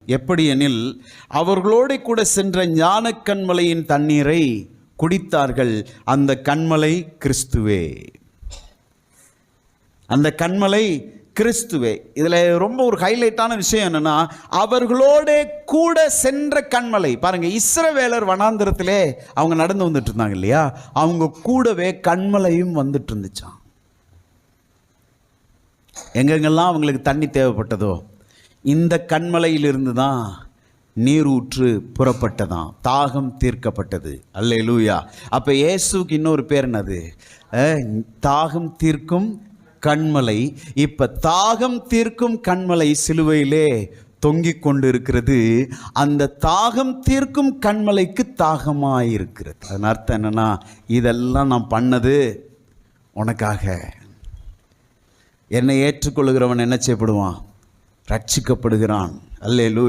எப்படி எனில், அவர்களோடு கூட சென்ற ஞான கன்மலையின் தண்ணீரை குடித்தார்கள். அந்த கன்மலை கிறிஸ்துவே. அந்த கன்மலை கிறிஸ்துவே. இதில் ரொம்ப ஒரு ஹைலைட்டான விஷயம் என்னன்னா, அவர்களோட கூட சென்ற கன்மலை. பாருங்க, இஸ்ரவேலர் வனாந்திரத்திலே அவங்க நடந்து வந்துட்டு இருந்தாங்க இல்லையா, அவங்க கூடவே கன்மலையும் வந்துட்டு இருந்துச்சான். எங்கெங்கெல்லாம் அவங்களுக்கு தண்ணி தேவைப்பட்டதோ இந்த கன்மலையிலிருந்து தான் நீரூற்று புறப்பட்டதான், தாகம் தீர்க்கப்பட்டது. அல்லேலூயா. அப்போ இயேசுக்கு இன்னொரு பேர் என்னது? தாகம் தீர்க்கும் கன்மலை. இப்போ தாகம் தீர்க்கும் கன்மலை சிலுவையிலே தொங்கிக் கொண்டு இருக்கிறது. அந்த தாகம் தீர்க்கும் கன்மலைக்கு தாகமாக இருக்கிறது. அதன் அர்த்தம் என்னன்னா, இதெல்லாம் நான் பண்ணது உனக்காக. என்னை ஏற்றுக்கொள்கிறவன் என்ன செய்யப்படுவான்? ரட்சிக்கப்படுகிறான். அல்லேலூயா.